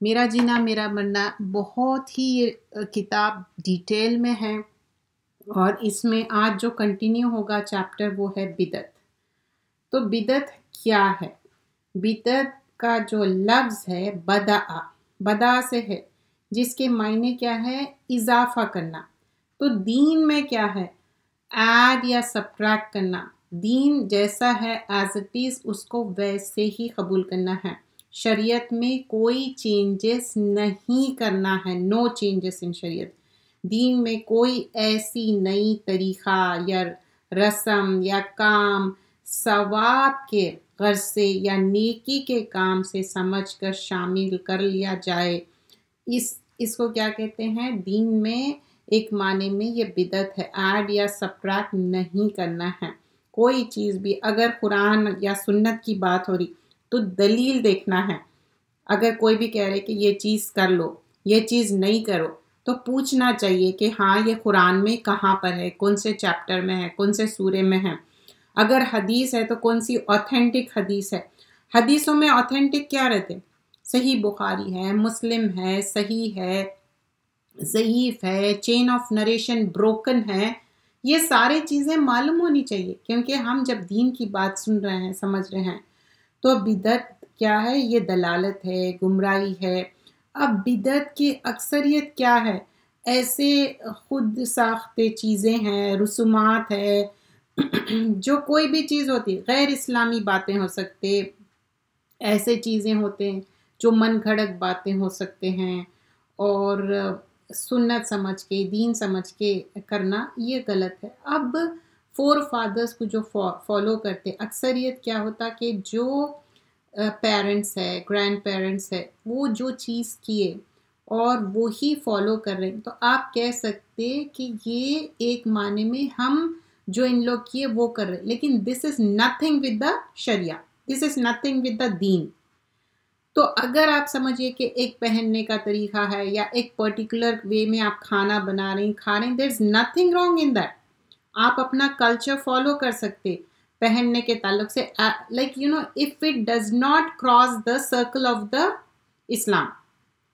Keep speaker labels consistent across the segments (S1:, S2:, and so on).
S1: میرا جینا میرا مرنا بہت ہی یہ کتاب ڈیٹیل میں ہے، اور اس میں آج جو کنٹینیو ہوگا چیپٹر وہ ہے بدعت۔ تو بدعت کیا ہے؟ بدعت کا جو لفظ ہے بدع سے ہے، جس کے معنی کیا ہے؟ اضافہ کرنا۔ تو دین میں کیا ہے؟ ایڈ یا سبٹریکٹ کرنا۔ دین جیسا ہے ایز اٹ از اس کو ویسے ہی قبول کرنا ہے۔ شریعت میں کوئی چینجز نہیں کرنا ہے، نو چینجز ان شریعت۔ دین میں کوئی ایسی نئی طریقہ یا رسم یا کام ثواب کے غرض سے یا نیکی کے کام سے سمجھ کر شامل کر لیا جائے، اس کو کیا کہتے ہیں؟ دین میں ایک معنی میں یہ بدعت ہے۔ ایڈ یا سبٹریکٹ نہیں کرنا ہے کوئی چیز بھی۔ اگر قرآن یا سنت کی بات ہو رہی تو دلیل دیکھنا ہے۔ اگر کوئی بھی کہہ رہے کہ یہ چیز کر لو، یہ چیز نہیں کرو، تو پوچھنا چاہیے کہ ہاں یہ قرآن میں کہاں پر ہے، کون سے چیپٹر میں ہے، کون سے سورے میں ہے۔ اگر حدیث ہے تو کون سی اوتھینٹک حدیث ہے۔ حدیثوں میں اوتھینٹک کیا رہتے؟ صحیح بخاری ہے، مسلم ہے، صحیح ہے، ضعیف ہے، چین آف نریشن بروکن ہے۔ یہ سارے چیزیں معلوم ہونی چاہیے، کیونکہ ہم جب دین کی بات سن رہے ہیں، سمجھ رہے ہیں، تو بدعت کیا ہے؟ یہ دلالت ہے، گمراہی ہے۔ اب بدعت کی اکثریت کیا ہے؟ ایسے خود ساختے چیزیں ہیں، رسومات ہے، جو کوئی بھی چیز ہوتی، غیر اسلامی باتیں ہو سکتے، ایسے چیزیں ہوتے ہیں جو من گھڑت باتیں ہو سکتے ہیں، اور سنت سمجھ کے، دین سمجھ کے کرنا یہ غلط ہے۔ اب فور فادرز کو جو فالو کرتے، اکثریت کیا ہوتا کہ جو پیرنٹس ہے، گرینڈ پیرنٹس ہے، وہ جو چیز کیے اور وہی فالو کر رہے ہیں، تو آپ کہہ سکتے کہ یہ ایک معنی میں ہم جو ان لوگ کیے وہ کر رہے، لیکن this is nothing with the شریعہ، this is nothing with the دین۔ تو اگر آپ سمجھیے کہ ایک پہننے کا طریقہ ہے یا ایک پرٹیکولر وے میں آپ کھانا بنا رہے ہیں، کھا رہے ہیں، there is nothing wrong in that. آپ اپنا کلچر فالو کر سکتے پہننے کے تعلق سے، like you know if it does not cross the circle of the Islam.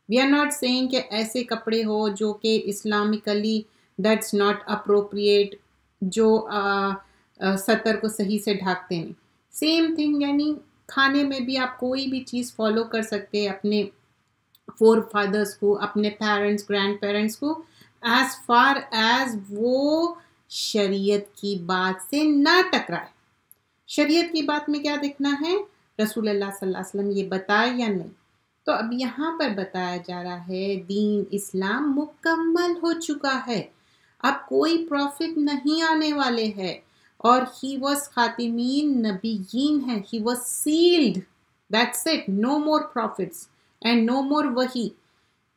S1: We are not seeing کہ ایسے کپڑے ہو جو کہ اسلامکلی دیٹس ناٹ اپروپریٹ، جو سطر کو صحیح سے ڈھانکتے نہیں۔ سیم تھنگ، یعنی کھانے میں بھی آپ کوئی بھی چیز فالو کر سکتے اپنے فور فادرز کو، اپنے پیرنٹس، گرینڈ پیرنٹس کو، ایز فار ایز وہ شریعت کی بات سے نہ ٹکرائے۔ شریعت کی بات میں کیا دیکھنا ہے؟ رسول اللہ صلی اللہ علیہ وسلم یہ بتائے یا نہیں۔ تو اب یہاں پر بتایا جا رہا ہے دین اسلام مکمل ہو چکا ہے، اب کوئی پروفٹ نہیں آنے والے ہیں، اور ہی واز خاتمین نبیین ہے، he was sealed, that's it, no more prophets and no more وحی۔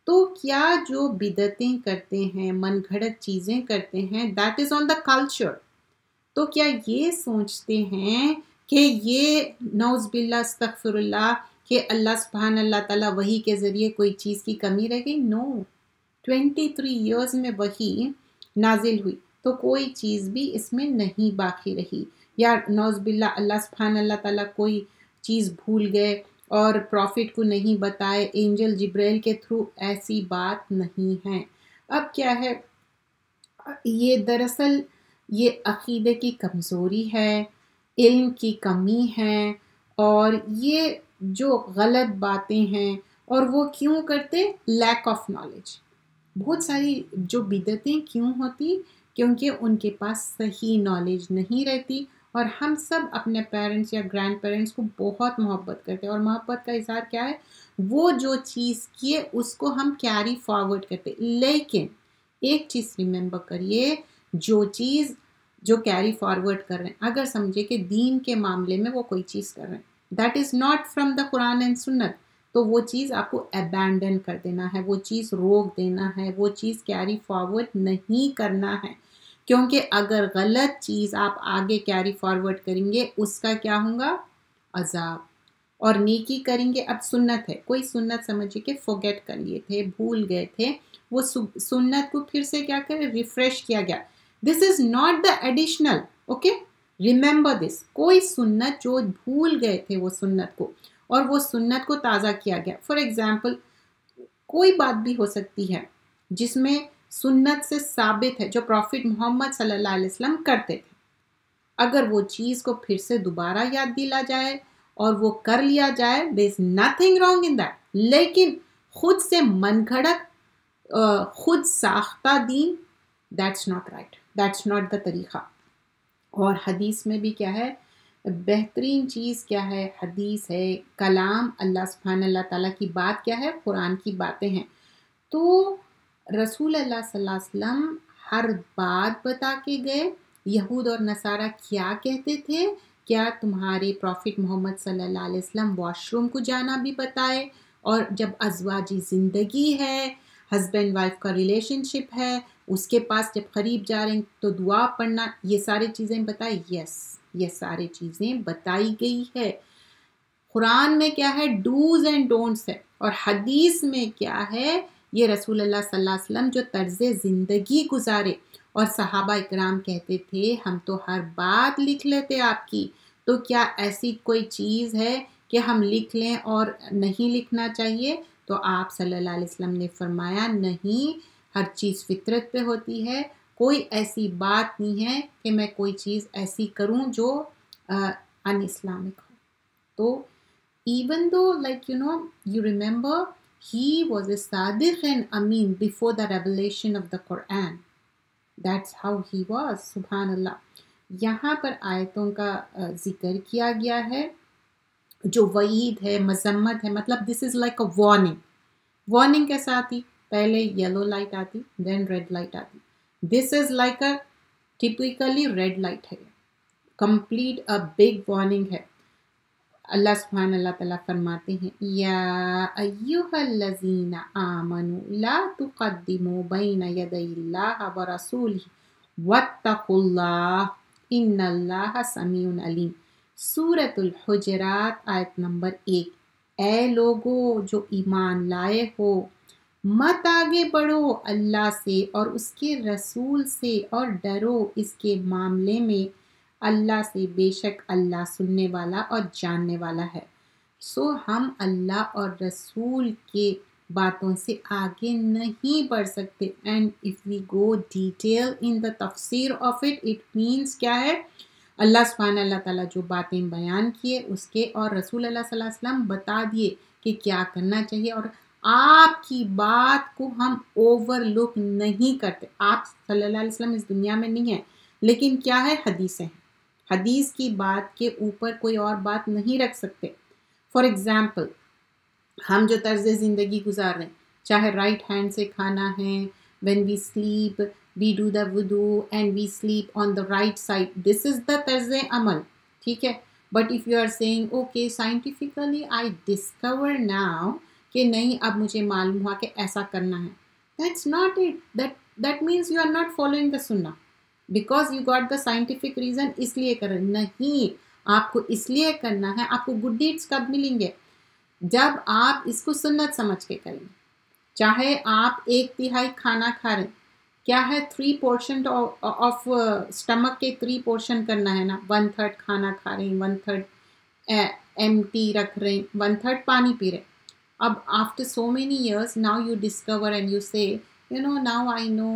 S1: تو کیا جو بدعتیں کرتے ہیں، من گھڑت چیزیں کرتے ہیں، that is on the culture. تو کیا یہ سوچتے ہیں کہ یہ نعوذ باللہ استغفر اللہ کہ اللہ سبحان اللہ تعالیٰ وحی کے ذریعے کوئی چیز کی کمی رہ گئی؟ نو، 23 ایئرز میں وحی نازل ہوئی تو کوئی چیز بھی اس میں نہیں باقی رہی، یا نعوذ باللہ اللہ سبحان اللہ تعالیٰ کوئی چیز بھول گئے اور پروفٹ کو نہیں بتائے اینجل جبریل کے تھرو، ایسی بات نہیں ہے۔ اب کیا ہے؟ یہ دراصل یہ عقیدے کی کمزوری ہے، علم کی کمی ہے، اور یہ جو غلط باتیں ہیں، اور وہ کیوں کرتے؟ Lack of knowledge. بہت ساری جو بدعتیں کیوں ہوتی؟ کیونکہ ان کے پاس صحیح نالج نہیں رہتی، اور ہم سب اپنے پیرنٹس یا گرینڈ پیرنٹس کو بہت محبت کرتے ہیں، اور محبت کا اظہار کیا ہے؟ وہ جو چیز کیے اس کو ہم کیری فارورڈ کرتے۔ لیکن ایک چیز ریممبر کریے، جو چیز جو کیری فارورڈ کر رہے ہیں، اگر سمجھے کہ دین کے معاملے میں وہ کوئی چیز کر رہے ہیں، that is not from the Quran and سنت، تو وہ چیز آپ کو ابینڈن کر دینا ہے، وہ چیز روک دینا ہے، وہ چیز کیری فارورڈ نہیں کرنا ہے، کیونکہ اگر غلط چیز آپ آگے کیری فارورڈ کریں گے اس کا کیا ہوگا؟ عذاب۔ اور نیکی کریں گے، اب سنت ہے، کوئی سنت سمجھے کہ فورگیٹ کر لیے تھے، بھول گئے تھے، وہ سنت کو پھر سے کیا کرے؟ ریفریش کیا گیا۔ This is not the additional, okay, remember this. کوئی سنت جو بھول گئے تھے وہ سنت کو، اور وہ سنت کو تازہ کیا گیا۔ فار ایگزامپل کوئی بات بھی ہو سکتی ہے جس میں سنت سے ثابت ہے، جو پروفٹ محمد صلی اللہ علیہ وسلم کرتے تھے، اگر وہ چیز کو پھر سے دوبارہ یاد دلا جائے اور وہ کر لیا جائے، there is nothing wrong in that. لیکن خود سے من گھڑت خود ساختہ دین، that's not right, that's not the طریقہ. اور حدیث میں بھی کیا ہے، بہترین چیز کیا ہے، حدیث ہے، کلام اللہ سبحانہ اللہ تعالیٰ کی بات کیا ہے، قرآن کی باتیں ہیں. تو رسول اللہ صلی اللہ علیہ وسلم ہر بات بتا کے گئے. یہود اور نصارہ کیا کہتے تھے، کیا تمہارے پروفٹ محمد صلی اللہ علیہ وسلم واش روم کو جانا بھی بتائے، اور جب ازواجی زندگی ہے، ہسبینڈ وائف کا ریلیشن شپ ہے، اس کے پاس جب قریب جا رہے ہیں تو دعا پڑھنا، یہ سارے چیزیں بتائی. یس، یہ سارے چیزیں بتائی گئی ہے. قرآن میں کیا ہے، ڈوز اینڈ ڈونٹس ہے، اور حدیث میں کیا ہے، یہ رسول اللہ صلی اللہ علیہ وسلم جو طرز زندگی گزارے. اور صحابہ اکرام کہتے تھے ہم تو ہر بات لکھ لیتے آپ کی، تو کیا ایسی کوئی چیز ہے کہ ہم لکھ لیں اور نہیں لکھنا چاہیے؟ تو آپ صلی اللہ علیہ وسلم نے فرمایا نہیں، ہر چیز فطرت پہ ہوتی ہے، کوئی ایسی بات نہیں ہے کہ میں کوئی چیز ایسی کروں جو ان اسلامک ہو. تو even though, like, you remember, he was a sadiq and amin before the revelation of the Quran. That's how he was, subhanallah. یہاں پر آیتوں کا ذکر کیا گیا ہے جو وعید ہے، مذمت ہے، مطلب this is like a warning. Warning کیسا آتی؟ پہلے یلو لائٹ آتی، دین ریڈ لائٹ آتی. This is like a typically red light ہے، کمپلیٹ اے بگ وارننگ ہے. اللہ سبحانہ اللہ تعالیٰ فرماتے ہیں یا ایہا الذین آمنوا لا تقدموا بین یدی اللہ ورسولہ واتقوا اللہ ان اللہ سمیع علیم. سورۃ الحجرات آیت نمبر 1. اے لوگو جو ایمان لائے ہو، مت آگے بڑھو اللہ سے اور اس کے رسول سے، اور ڈرو اس کے معاملے میں اللہ سے، بے شک اللہ سننے والا اور جاننے والا ہے. سو ہم اللہ اور رسول کے باتوں سے آگے نہیں بڑھ سکتے. And if we go detail in the تفسیر آف اٹ، اٹ مینس کیا ہے، اللہ سبحانہ اللہ تعالیٰ جو باتیں بیان کیے اس کے، اور رسول اللہ صلی اللہ علیہ وسلم بتا دیے کہ کیا کرنا چاہیے، اور آپ کی بات کو ہم اوور لک نہیں کرتے. آپ صلی اللہ علیہ وسلم اس دنیا میں نہیں ہیں، لیکن کیا ہے، حدیثیں ہیں. حدیث کی بات کے اوپر کوئی اور بات نہیں رکھ سکتے. فار ایگزامپل، ہم جو طرز زندگی گزار رہے ہیں، چاہے رائٹ ہینڈ سے کھانا ہے، when we sleep we do the wudu and we sleep on the right side, this is the طرز عمل، ٹھیک ہے. but if you are saying okay scientifically I discover now کہ نہیں، اب مجھے معلوم ہوا کہ ایسا کرنا ہے، that's not it. that means you are not following the sunnah because you got the scientific reason. اس لیے کر رہے نہیں، آپ کو اس لیے کرنا ہے. آپ کو گڈ ڈیڈس کب ملیں گے؟ جب آپ اس کو سنت سمجھ کے کریں گے. چاہے آپ 1/3 کھانا کھا رہے ہیں، کیا ہے 3% آف اسٹمک کے 3 پورشن کرنا ہے نا. 1/3 کھانا کھا رہے ہیں، 1/3 empty رکھ رہے ہیں، 1/3 پانی پی رہے ہیں. اب after so many years now you discover and you say now I know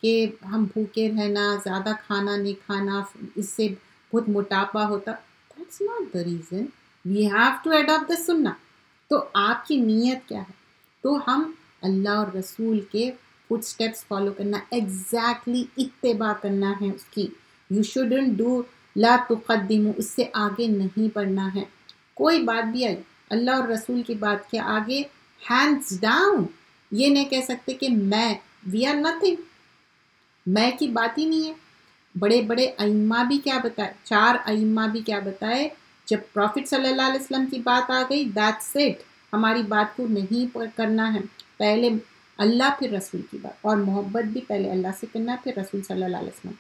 S1: کہ ہم بھوکے رہنا، زیادہ کھانا نہیں کھانا، اس سے بہت موٹاپا ہوتا. That's not the reason. We have to adopt the sunnah. تو آپ کی نیت کیا ہے؟ تو ہم اللہ اور رسول کے فٹ سٹیپس فالو کرنا، ایگزیکٹلی اتباع کرنا ہے اس کی. یو shouldn't do لا تقدموا، اس سے آگے نہیں بڑھنا ہے. کوئی بات بھی آئی اللہ اور رسول کی بات کے آگے ہینڈز ڈاؤن. یہ نہیں کہہ سکتے کہ میں، وی آر نتھنگ، میں کی بات ہی نہیں ہے. بڑے بڑے ائمہ بھی کیا بتائے، 4 ائمہ بھی کیا بتائے، جب پروفٹ صلی اللہ علیہ وسلم کی بات آ گئی that's it، ہماری بات کو نہیں کرنا ہے. پہلے اللہ پھر رسول کی بات، اور محبت بھی پہلے اللہ سے کرنا پھر رسول صلی اللہ علیہ وسلم.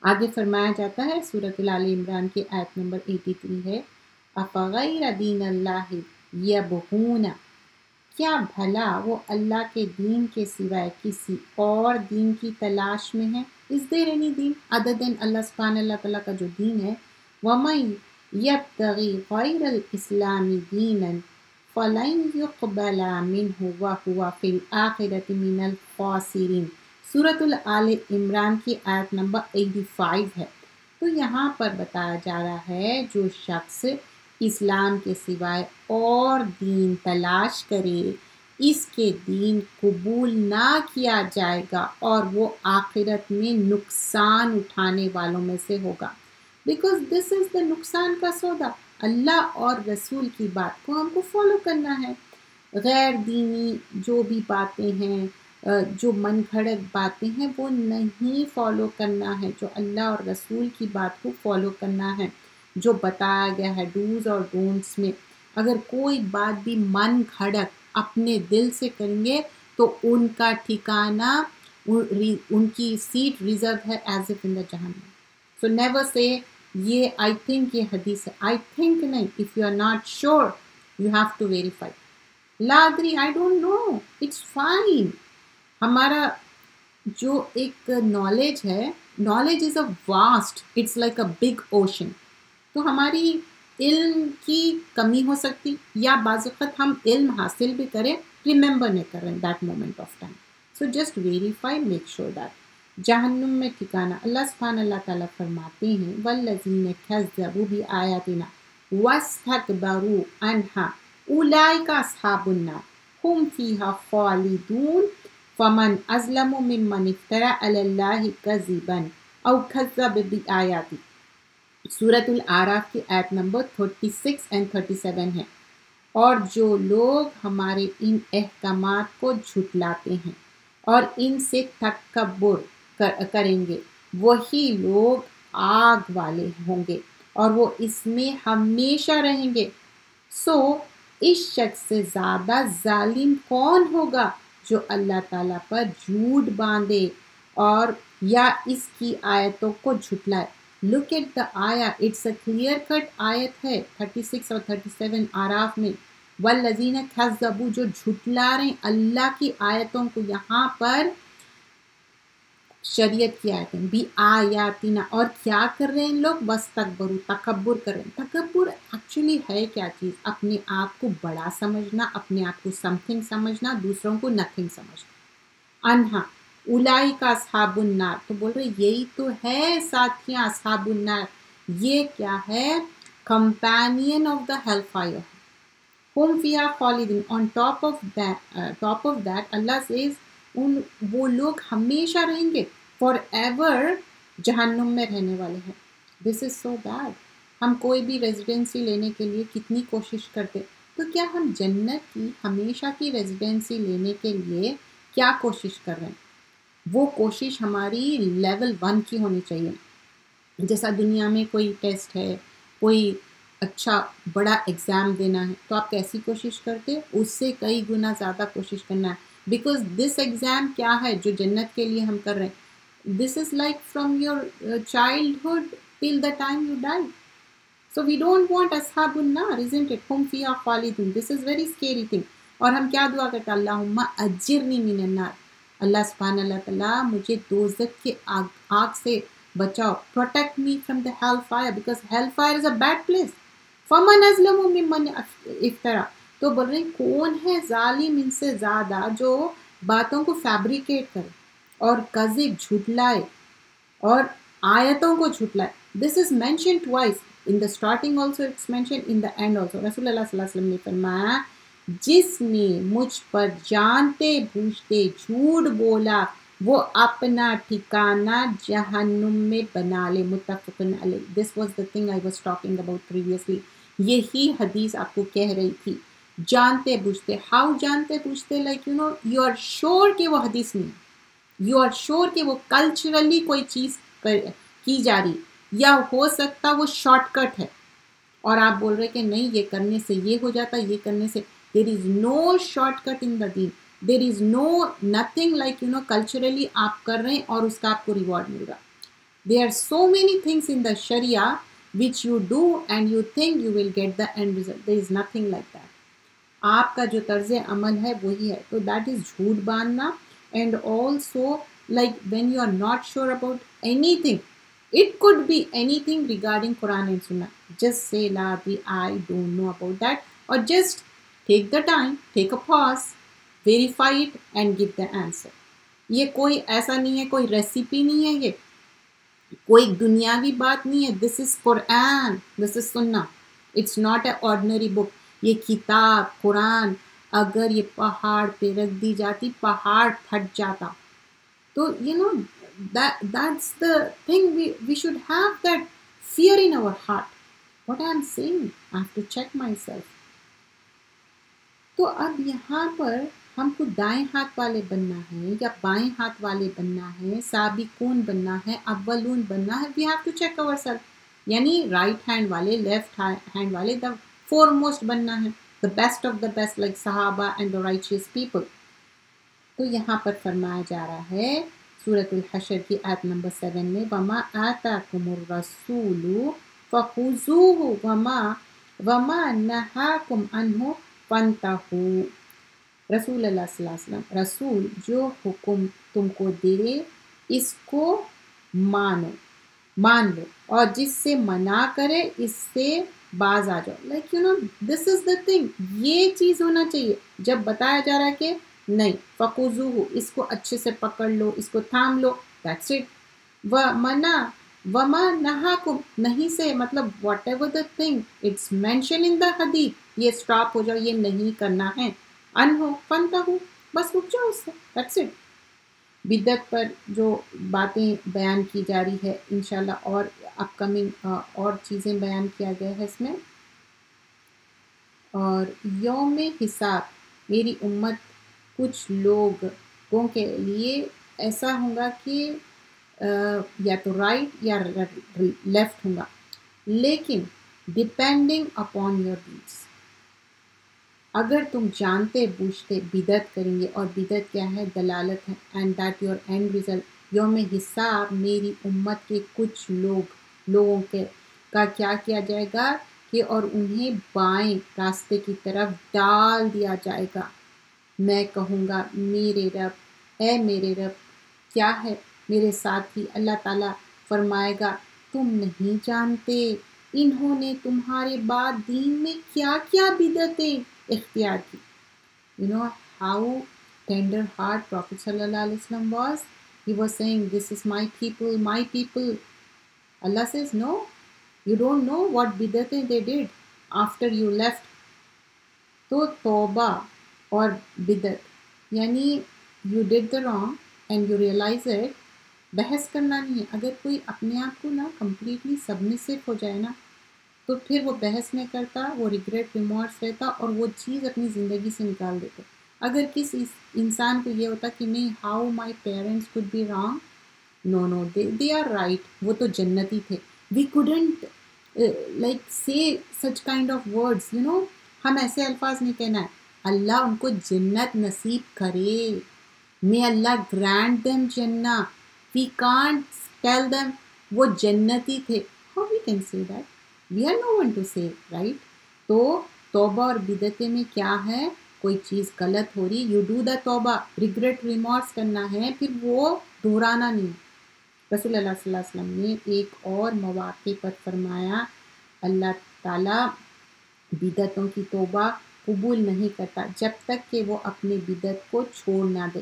S1: آگے فرمایا جاتا ہے سورۃ آل عمران کی آیت نمبر 83 ہے، افغیر دین اللہ یبغون، کیا بھلا وہ اللہ کے دین کے سوائے کسی اور دین کی تلاش میں ہے؟ Is there any then other than اللہ سبحانہ اللہ تعالیٰ کا جو دین ہے؟ وَمَن يَبْتَغِي غَيْرَ الْإِسْلَامِ دِينًا فَلَنْ يُقْبَلَ مِنْهُ وَهُوَ فِي الْآخِرَةِ مِنَ الْخَاسِرِينَ۔ سورۃ الآل عمران کی آیت نمبر 85 ہے۔ تو یہاں پر بتایا جا رہا ہے جو شخص اسلام کے سوائے اور دین تلاش کرے اس کے دین قبول نہ کیا جائے گا اور وہ آخرت میں نقصان اٹھانے والوں میں سے ہوگا۔ بیکاز دس از دا نقصان کا سودا، اللہ اور رسول کی بات کو ہم کو فالو کرنا ہے۔ غیر دینی جو بھی باتیں ہیں، جو من گھڑت باتیں ہیں وہ نہیں فالو کرنا ہے، جو اللہ اور رسول کی بات کو فالو کرنا ہے، جو بتایا گیا ہے ڈوز اور ڈونٹس میں۔ اگر کوئی بات بھی من گھڑت اپنے دل سے کریں گے تو ان کا ٹھکانہ، ان کی سیٹ ریزرو ہے ایز اف ان دا جہنم۔ سو نیور سے یہ آئی تھنک یہ حدیث ہے، آئی تھنک نہیں، if you are not sure you have to verify. لا ادری، I don't know, it's fine. ہمارا جو ایک نالج ہے، knowledge is a vast, it's like a big ocean. تو ہماری علم کی کمی ہو سکتی، یا بعض وقت ہم علم حاصل بھی کریں، ریممبر نہیں کریں that moment of time. So just verify, make sure that. جہنم میں ٹھکانہ، اللہ سبحانہ اللہ تعالیٰ فرماتے ہیں والذین کذبوا بآیاتنا واستکبروا عنہا اولئک اصحاب النار ہم فیہا خالدون فمن اظلم ممن افتری علی اللہ کذبا او کذب بآیاتہ۔ سورۃ الاعراف کی آیت نمبر 36 and 37 ہے۔ اور جو لوگ ہمارے ان احکامات کو جھٹلاتے ہیں اور ان سے تکبر کریں گے، وہی لوگ آگ والے ہوں گے اور وہ اس میں ہمیشہ رہیں گے۔ سو اس شخص سے زیادہ ظالم کون ہوگا جو اللہ تعالیٰ پر جھوٹ باندھے اور یا اس کی آیتوں کو جھٹلائے۔ لک ایٹ دا آیا، اٹس اے کلیئر کٹ آیت ہے 36 اور 37 آراف میں۔ والذین کذبوا، جو جھٹلا رہے ہیں اللہ کی آیتوں کو، یہاں پر شریعت کی آیتیں بھی آیاتنا، اور کیا کر رہے ہیں لوگ؟ واستکبروا، تکبر کر رہے ہیں۔ تکبر ایکچولی ہے کیا چیز؟ اپنے آپ کو بڑا سمجھنا، اپنے آپ کو سم تھنگ سمجھنا، دوسروں کو نتھنگ سمجھنا۔ انہا اولئک اصحاب النار، تو بول رہے یہی تو ہے ساتھیاں اصحاب النار۔ یہ کیا ہے؟ Companion of the hell fire, ہم فیہا خالدین۔ آن ٹاپ آف دیٹ اللہ سیز وہ لوگ ہمیشہ رہیں گے، فار ایور جہنم میں رہنے والے ہیں۔ This is so bad. ہم کوئی بھی ریزیڈنسی لینے کے لیے کتنی کوشش کرتے، تو کیا ہم جنت کی ہمیشہ کی ریزیڈنسی لینے کے لیے کیا کوشش کر رہے ہیں؟ وہ کوشش ہماری لیول 1 کی ہونی چاہیے۔ جیسا دنیا میں کوئی ٹیسٹ ہے، کوئی اچھا بڑا ایگزام دینا ہے، تو آپ کیسی کوشش کرتے؟ اس سے کئی گنا زیادہ کوشش کرنا ہے۔ بیکاز دس ایگزام کیا ہے جو جنت کے لیے ہم کر رہے ہیں؟ This is like from your childhood till the time you die. So we don't want اصحاب النار، isn't it؟ ہم فیہا خالدون۔ This is very scary thing۔ اور ہم کیا دعا کرتے ہیں؟ اللہم اجرنی من النار، اللہ سبحانہ اللہ تعالیٰ مجھے دوزخ کے آگ سے بچاؤ، protect me from the hell fire because hell fire is a bad place۔ فمن اظلم ممن افترا، تو بول رہے کون ہے ظالم ان سے زیادہ جو باتوں کو فیبریکیٹ کرے اور کذب جھٹلائے اور آیتوں کو جھٹلائے۔ This is mentioned twice، in the starting also it's mentioned, in the end also۔ رسول اللہ صلی اللہ علیہ وسلم نے فرمایا جس نے مجھ پر جانتے بوجھتے جھوٹ بولا وہ اپنا ٹھکانہ جہنم میں بنا لے، متفق علیہ۔ This was the thing I was talking about previously۔ یہی حدیث آپ کو کہہ رہی تھی، جانتے بوجھتے۔ ہاؤ جانتے بوجھتے؟ Like you know you are sure کہ وہ حدیث نہیں ہے، یو آر شیور کہ وہ کلچرلی کوئی چیز کی جا رہی، یا ہو سکتا وہ شارٹ کٹ ہے اور آپ بول رہے کہ نہیں یہ کرنے سے یہ ہو جاتا، یہ کرنے سے۔ There is no short cut in the دین، there is no nothing like you know culturally آپ کر رہے ہیں اور اس کا آپ کو ریوارڈ مل رہا۔ There are so many things in the شریعہ which you do and you think you will get the end result۔ there is nothing like that۔ آپ کا جو طرز عمل ہے وہی ہے، تو that is جھوٹ باندھنا۔ and also like when you are not sure about anything، it could be anything regarding Quran and Sunnah، just say la I don't know about that، اور just take the time, take a pause, verify it and give the answer. یہ کوئی ایسا نہیں ہے, کوئی recipe نہیں ہے, یہ کوئی دنیاوی بات نہیں ہے. دس از قرآن, دس از سنہ. اٹس ناٹ اے آرڈنری بک. یہ کتاب قرآن اگر یہ پہاڑ پہ رکھ دی جاتی, پہاڑ پھٹ جاتا. تو that's the thing, we should have that fear in our heart. What I'm saying, I have to check myself. تو اب یہاں پر ہم کو دائیں ہاتھ والے بننا ہے یا بائیں ہاتھ والے بننا ہے, سابقون بننا ہے, اولون بننا ہے. we have to check ourselves. یعنی رائٹ ہینڈ والے, لیفٹ ہینڈ والے, دا فور موسٹ بننا ہے, the best of the best, like صحابہ اینڈ دا رائچیس پیپل. تو یہاں پر فرمایا جا رہا ہے سورۃ الحشر کی آیت نمبر 7 میں, وَمَا آتَاكُمُ الرَّسُولُ فَخُذُوهُ وَمَا نَهَاكُمْ عَنْهُ فَانْتَهُوا. رسول اللہ صلی اللہ علیہ وسلم, رسول جو حکم تم کو دے اس کو مان لو, اور جس سے منع کرے اس سے باز آ جاؤ. Like this is the thing, یہ چیز ہونا چاہیے. جب بتایا جا رہا ہے کہ نہیں, فَخُذُوهُ, اس کو اچھے سے پکڑ لو, اس کو تھام لو, دیٹس اٹ. وَمَا نَهَاكُمْ, نہیں سے مطلب whatever the thing it's mention in the حدیث, یہ اسٹاپ ہو جاؤ, یہ نہیں کرنا ہے. انہو فَانْتَهُوا, بس رک جاؤ اس سے, دیٹس اٹ. بدعت پر جو باتیں بیان کی جا رہی ہے انشاءاللہ, اور اپ کمنگ اور چیزیں بیان کیا گیا ہے اس میں. اور یوم حساب, میری امت کچھ لوگوں کے لیے ایسا ہوگا کہ یا تو رائٹ یا لیفٹ ہوگا, لیکن ڈپینڈنگ اپون یور ڈیڈس. اگر تم جانتے بوجھتے بدعت کریں گے, اور بدعت کیا ہے, دلالت ہے, and that your and result. یوم حساب میری امت کے کچھ لوگوں کے کا کیا کیا جائے گا کہ اور انہیں بائیں راستے کی طرف ڈال دیا جائے گا. میں کہوں گا میرے رب, اے میرے رب, کیا ہے میرے ساتھی. اللہ تعالیٰ فرمائے گا تم نہیں جانتے انہوں نے تمہارے بعد دین میں کیا کیا بدعتیں اختیار کی. how tender heart Prophet sallallahu alaihi wasallam was. He was saying, this is my people, my people. Allah says, no, you don't know what bid'atein they did after you left. تو توبہ اور بدعت یعنی you did the wrong and you realize it. بحث کرنا نہیں ہے. اگر کوئی اپنے آپ کو نا کمپلیٹلی سبمسو ہو جائے نا, تو پھر وہ بحث نہیں کرتا, وہ ریگریٹ ریمورس رہتا, اور وہ چیز اپنی زندگی سے نکال دیتا. اگر کسی انسان کو یہ ہوتا کہ نہیں, how my parents could be wrong, no, they are right, وہ تو جنتی تھے. we couldn't like say such kind of words, ہم ایسے الفاظ نہیں کہنا ہے. اللہ ان کو جنت نصیب کرے, may Allah grant them جنہ. we can't tell them وہ جنتی تھے. how we can say that? we are no one to say, right? تو توبہ اور بدعت میں کیا ہے, کوئی چیز غلط ہو رہی, you do the توبہ, ریگریٹ ریمورس کرنا ہے, پھر وہ دہرانا نہیں. رسول اللہ صلی اللہ علیہ وسلم نے ایک اور مواقع پر فرمایا, اللہ تعالیٰ بدعتوں کی توبہ قبول نہیں کرتا جب تک کہ وہ اپنے بدعت کو چھوڑ نہ دے.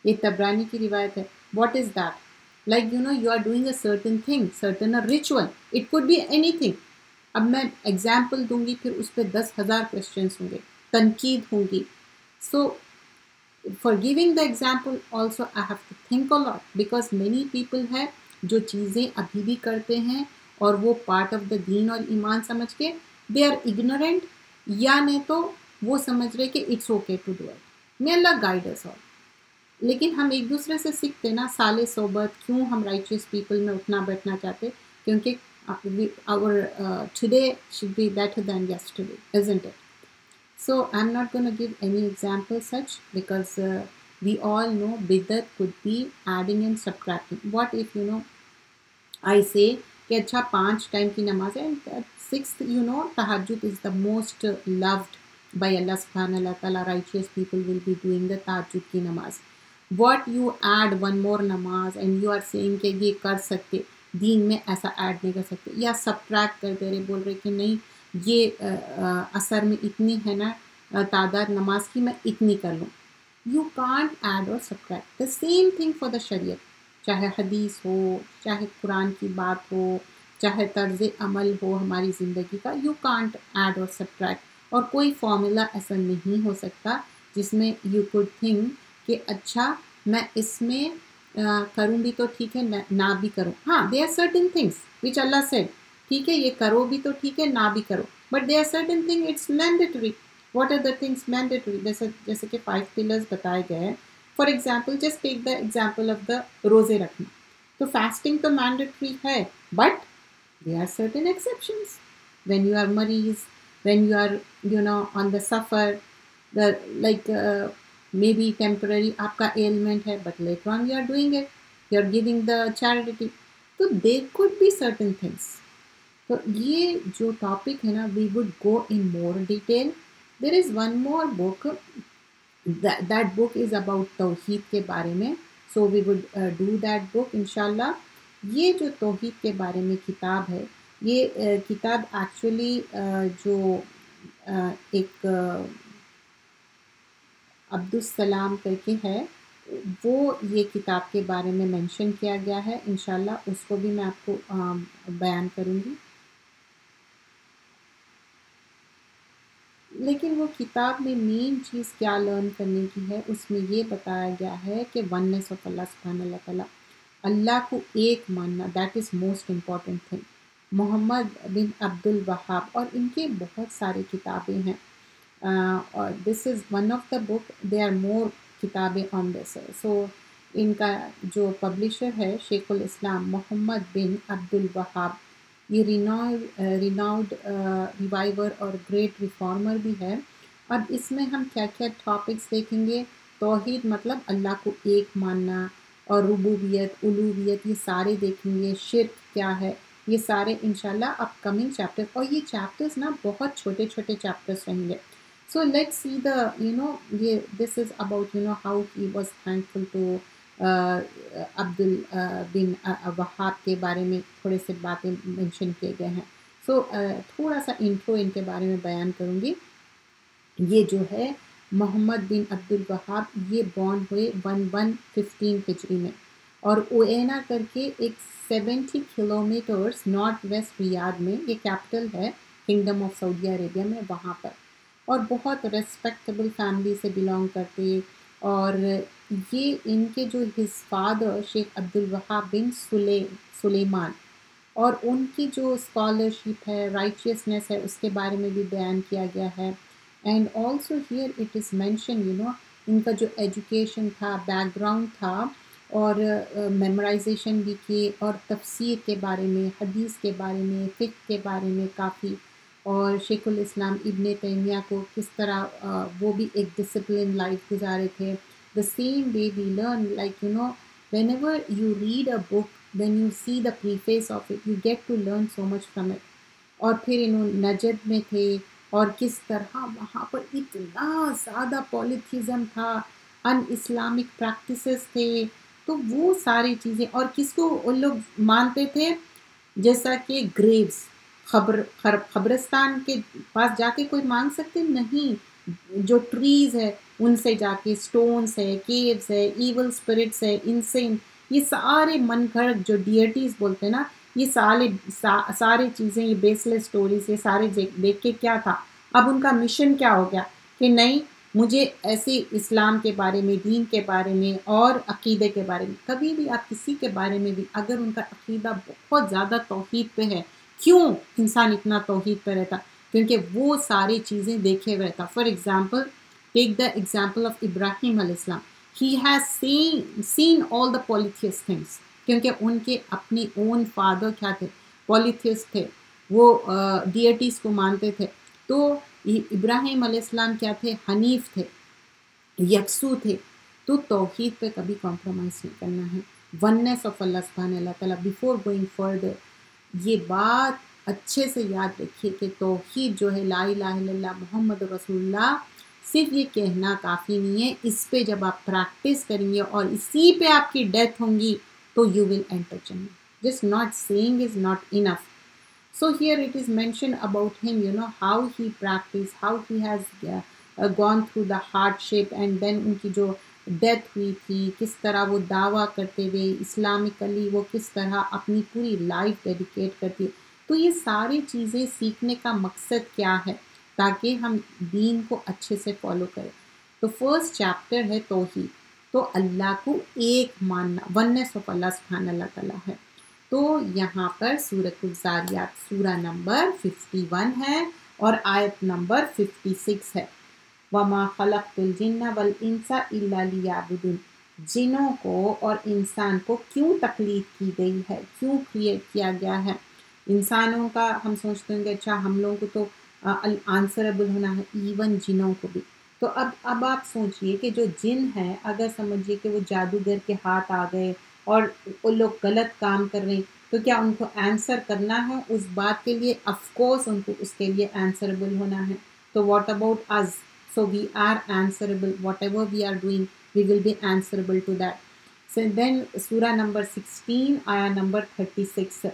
S1: یہ طبرانی کی روایت ہے. What is that? Like you are doing a certain thing, certain a ritual, it could be anything. اب میں ایگزامپل دوں گی, پھر اس پہ 10,000 کوشچنس ہوں گے, تنقید ہوں گی. سو for giving the example also I have to think a lot, because many people ہے جو چیزیں ابھی بھی کرتے ہیں اور وہ پارٹ آف دا دین اور ایمان سمجھ کے they are ignorant, یا نہیں تو وہ سمجھ رہے کہ it's okay to do it. may Allah guide us all. لیکن ہم ایک دوسرے سے سیکھتے نا, سال صحبت, کیوں ہم رائچیس پیپل میں اٹھنا بیٹھنا چاہتے, کیونکہ our today should be better than yesterday, isn't it? So I'm not going to give any example such, because we all know bid'at could be adding and subtracting. What if I say کہ اچھا 5 time کی نماز ہے, and 6th tahajjud is the most loved by Allah subhanahu wa ta'ala. Righteous people will be doing the tahajjud کی نماز. What you add one more namaz and you are saying کہ یہ کر سکتے, دین میں ایسا ایڈ نہیں کر سکتے, یا سبٹریکٹ کر دے رہے, بول رہے کہ نہیں یہ اثر میں اتنی ہے نا, تعداد نماز کی میں اتنی کر لوں. یو کانٹ ایڈ اور subtract. The same thing for the شریعت، چاہے حدیث ہو، چاہے قرآن کی بات ہو، چاہے طرز عمل ہو ہماری زندگی کا. یو کانٹ ایڈ اور سبٹریکٹ. اور کوئی فارمولا ایسا نہیں ہو سکتا جس میں یو کوڈ تھنک کہ اچھا میں اس میں کروں بھی تو ٹھیک ہے نہ بھی کروں. ہاں they are certain things which Allah said, ٹھیک ہے یہ کرو بھی تو ٹھیک ہے نہ بھی کرو، but they are certain thing it's mandatory. What are the things mandatory? جیسے کہ 5 پلرز بتائے گئے ہیں. For example just take the example of the روزے رکھنا. تو فاسٹنگ تو مینڈیٹری ہے، but there are certain exceptions. When you are مریض، when you are on the suffer، the like maybe temporary آپ کا ailment ہے but later on you are doing it، you are giving the charity. تو there could be certain things. تو یہ جو topic ہے نا we would go in more detail. There is one more book، that book is about توحید کے بارے میں. So we would do that book انشاءاللہ. یہ جو توحید کے بارے میں کتاب ہے، یہ کتاب ایکچولی جو ایک عبدالسلام کر کے ہے، وہ یہ کتاب کے بارے میں مینشن کیا گیا ہے. انشاءاللہ اس کو بھی میں آپ کو بیان کروں گی. لیکن وہ کتاب میں مین چیز کیا لرن کرنے کی ہے، اس میں یہ بتایا گیا ہے کہ وننس آف اللہ سبحانہ اللہ تعالیٰ، اللہ کو ایک ماننا، that is most important thing. محمد بن عبد الوہاب اور ان کے بہت سارے کتابیں ہیں، اور this is one of the book. They are more کتابیں آن دس. سو ان کا جو پبلشر ہے شیخ الاسلام محمد بن عبد الوہاب، یہ ریناؤڈ ریوائور اور گریٹ ریفارمر بھی ہے. اب اس میں ہم کیا کیا ٹاپکس دیکھیں گے؟ توحید مطلب اللہ کو ایک ماننا، اور ربوبیت، الوہیت، یہ سارے دیکھیں گے. شرک کیا ہے، یہ سارے انشاءاللہ اپ کمنگ چیپٹر. اور یہ چیپٹرز نا بہت چھوٹے چھوٹے چیپٹرز رہیں گے. سو لیٹ سی دا یہ this is about how he was thankful to عبد بن وہاب کے بارے میں تھوڑے سے باتیں مینشن کیے گئے ہیں. سو تھوڑا سا انٹرو ان کے بارے میں بیان کروں گی. یہ جو ہے محمد بن عبد الوہاب، یہ بورن ہوئے 1115 ہجری میں، اور اوینا کر کے ایک 70 کلومیٹرز نارتھ ویسٹ ریاض میں، یہ کیپٹل ہے کنگڈم آف سعودیہ عربیہ میں، وہاں پر. اور بہت ریسپیکٹیبل فیملی سے بلانگ کرتے. اور یہ ان کے جو ہز فادر شیخ عبد الوہاب بن سلیمان، اور ان کی جو اسکالرشپ ہے، رائچیسنس ہے، اس کے بارے میں بھی بیان کیا گیا ہے. And also hair it is mention in کا جو ایجوکیشن تھا، بیک گراؤنڈ تھا، اور میمورائزیشن بھی کی، اور تفسیر کے بارے میں، حدیث کے بارے میں، فقہ کے بارے میں کافی. اور شیخ الاسلام ابن تیمیہ کو کس طرح وہ بھی ایک ڈسپلن لائف گزارے تھے. The same way we learn, like whenever you read a book, when you see the preface of it, you get to learn so much from it. اور پھر نجد میں تھے، اور کس طرح وہاں پر اتنا زیادہ پولیتھیزم تھا، ان اسلامک پریکٹسز تھے. تو وہ ساری چیزیں، اور کس کو ان لوگ مانتے تھے؟ جیسا کہ گریوز، قبرستان کے پاس جا کے کوئی مانگ سکتے نہیں. جو ٹریز ہے ان سے جا کے، سٹونز ہے، کیوز ہے، ایول اسپرٹس ہے، انسین، یہ سارے من گھڑت جو ڈیئٹیز بولتے ہیں نا، یہ سارے چیزیں، یہ بیس لیس سٹوریز، یہ سارے دیکھ کے کیا تھا. اب ان کا مشن کیا ہو گیا کہ نہیں، مجھے ایسے اسلام کے بارے میں، دین کے بارے میں، اور عقیدے کے بارے میں. کبھی بھی آپ کسی کے بارے میں بھی اگر ان کا عقیدہ بہت زیادہ توحید پہ ہے، کیوں انسان اتنا توحید پہ رہتا؟ کیونکہ وہ ساری چیزیں دیکھے ہوئے تھا. For example take the example of ابراہیم علیہ السلام. He has seen all the polytheist things, کیونکہ ان کے اپنے اون فادر کیا تھے؟ polytheist تھے، وہ ڈیئٹیز کو مانتے تھے. تو ابراہیم علیہ السلام کیا تھے؟ حنیف تھے، یکسو تھے. تو توحید پہ کبھی کمپرومائز نہیں کرنا ہے. وننس آف اللہ سبحانہ اللہ تعالیٰ. بیفور گوئنگ فردر، یہ بات اچھے سے یاد رکھیے کہ توحید جو ہے، لا الہ الا اللہ محمد رسول اللہ، صرف یہ کہنا کافی نہیں ہے. اس پہ جب آپ پریکٹس کریں گے اور اسی پہ آپ کی ڈیتھ ہوں گی تو یو ول انٹر جنت. Just not saying is not enough. So here it is mentioned about him, how he practiced, how he has gone through the hardship and then ان کی جو ڈیتھ ہوئی تھی، کس طرح وہ دعویٰ کرتے ہوئے اسلامکلی وہ کس طرح اپنی پوری لائف ڈیڈیکیٹ کرتی ہے. تو یہ ساری چیزیں سیکھنے کا مقصد کیا ہے؟ تاکہ ہم دین کو اچھے سے فالو کریں. تو فرسٹ چیپٹر ہے توحید، تو اللہ کو ایک ماننا، وننس آف اللہ سبحانہ اللہ تعالیٰ ہے. تو یہاں پر سورۃ الذاریات سورہ نمبر 51 ہے اور آیت نمبر 56 ہے. وَمَا خَلَقْتُ الْجِنَّ وَالْإِنسَ إِلَّا لِيَعْبُدُونِ. جنوں کو اور انسان کو کیوں تخلیق کی گئی ہے، کیوں کریٹ کیا گیا ہے؟ انسانوں کا ہم سوچتے ہیں کہ اچھا ہم لوگوں کو تو آنسریبل ہونا ہے، ایون جنوں کو بھی. تو اب آپ سوچئے کہ جو جن ہیں، اگر سمجھیے کہ وہ جادوگر کے ہاتھ آ گئے اور وہ لوگ غلط کام کر رہے ہیں، تو کیا ان کو آنسر کرنا ہے اس بات کے لیے؟ آف کورس ان کو اس کے لیے آنسریبل ہونا ہے. تو what about us? So we are answerable. Whatever we are doing, we will be answerable to that. So then سورہ نمبر 16 آیا نمبر 36.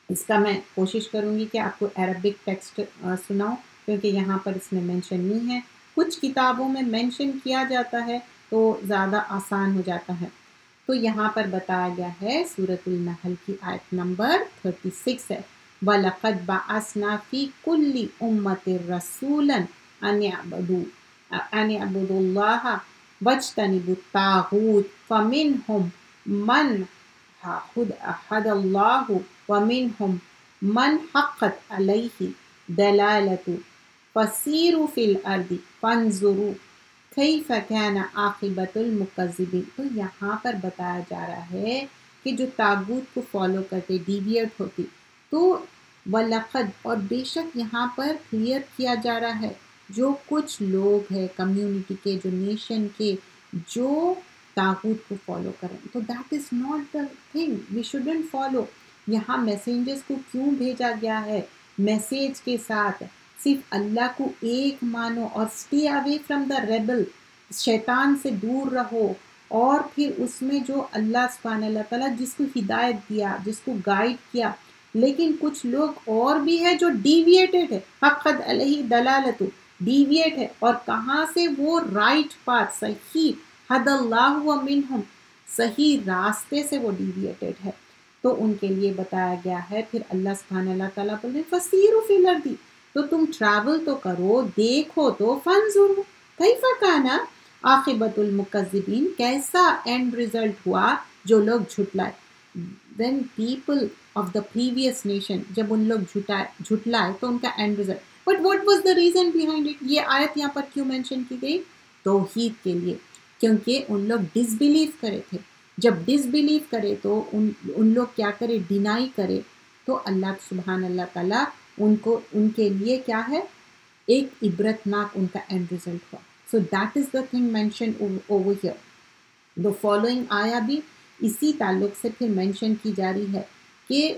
S1: اس کا میں کوشش کروں گی کہ آپ کو عربک ٹیکسٹ سناؤں، کیونکہ یہاں پر اس میں مینشن نہیں ہے. کچھ کتابوں میں مینشن کیا جاتا ہے تو زیادہ آسان ہو جاتا ہے. تو یہاں پر بتایا گیا ہے سورۃ النحل کی آیت نمبر 36 ہے. وَلَقَدْ بَعَثْنَا فِي كُلِّ أُمَّةٍ رَسُولًا أَنِ اعْبُدُوا اللَّهَ وَاجْتَنِبُوا الطَّاغُوتَ فَمِنْهُمْ مَنْ هَدَى اللَّهُ وَمِنْهُمْ مَنْ حَقَّتْ عَلَيْهِ الضَّلَالَةُ فَسِيرُوا فِي الْأَرْضِ فَانظُرُوا كَيْفَ كَانَ عَاقِبَةُ الْمُكَذِّبِينَ. تو یہاں پر بتایا جا رہا ہے کہ جو طاغوت کو فالو کرتے، ڈیویٹ ہوتی، تو وَلَقَدْ اور بے شک یہاں پر کلیئر کیا جا رہا ہے جو کچھ لوگ ہیں کمیونٹی کے، جو نیشن کے، جو طاغوت کو فالو کریں. تو that is not the thing we shouldn't follow. یہاں میسنجرس کو کیوں بھیجا گیا ہے؟ میسیج کے ساتھ صرف اللہ کو ایک مانو اور stay away from the rebel, شیطان سے دور رہو. اور پھر اس میں جو اللہ سبحانہ اللہ تعالیٰ جس کو ہدایت دیا، جس کو گائیڈ کیا، لیکن کچھ لوگ اور بھی ہے جو ڈیویٹڈ ہے، حقت علیہ دلالت، ڈیویٹ ہے. اور کہاں سے؟ وہ رائٹ پاتھ، صحیح حد اللہ و منہم، صحیح راستے سے وہ ڈیویٹڈ ہے. تو ان کے لیے بتایا گیا ہے. پھر اللہ سبحانہ اللہ تعالیٰ بولے فسیروا فی الارض، تو تم ٹریول تو کرو، دیکھو تو، فانظروا کیف کان عاقبۃ المکذبین، کیسا اینڈ ریزلٹ ہوا جو لوگ جھٹلائے. when people of the previous nation، جب ان لوگ جھٹلائے تو ان کا and result. But what was the reason behind it? یہ آیت یہاں پر کیوں مینشن کی گئی؟ توحید کے لیے، کیونکہ ان لوگ ڈس بلیو کرے تھے. جب ڈس بلیو کرے تو ان لوگ کیا کرے؟ ڈینائی کرے. تو اللہ سبحانہ اللہ تعالیٰ ان کے لیے کیا ہے؟ ایک عبرت ناک ان کا اینڈ ریزلٹ ہوا. So that is the thing mention over here. The following آیا بھی اسی تعلق سے پھر مینشن کی جا رہی ہے کہ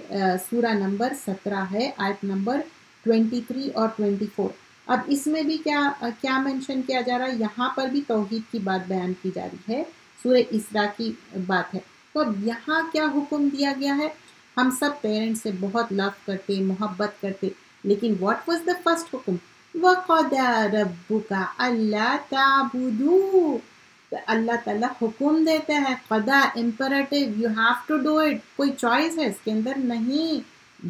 S1: سورہ نمبر 17 ہے، آیت نمبر 23 اور 24. اب اس میں بھی کیا مینشن کیا جا رہا ہے؟ یہاں پر بھی توحید کی بات بیان کی جا رہی ہے، سورہ اسراء کی بات ہے. تو اب یہاں کیا حکم دیا گیا ہے؟ ہم سب پیرنٹس سے بہت لو کرتے، محبت کرتے، لیکن واٹ واز دا فرسٹ حکم؟ وَقَضَىٰ رَبُّكَ أَلَّا تَعْبُدُوا. اللہ تعالیٰ حکم دیتے ہیں، قضا imperative, you have to do it. کوئی چوائس ہے اس کے اندر؟ نہیں،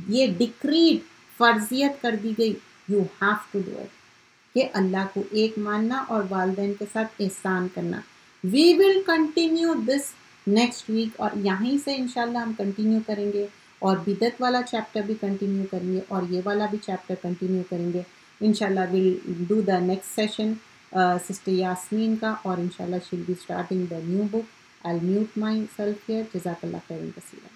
S1: یہ ڈکریڈ، فرضیت کر دی گئی، you have to do it, کہ اللہ کو ایک ماننا اور والدین کے ساتھ احسان کرنا. We will continue this next week, اور یہیں سے انشاءاللہ ہم کنٹینیو کریں گے، اور بدعت والا چیپٹر بھی کنٹینیو کریں گے، اور یہ والا بھی چیپٹر کنٹینیو کریں گے انشاءاللہ. We'll do the next session sister Yasmin کا، اور انشاءاللہ she'll be starting the new book. I'll mute myself here. جزاک اللہ خیرا کثیرا.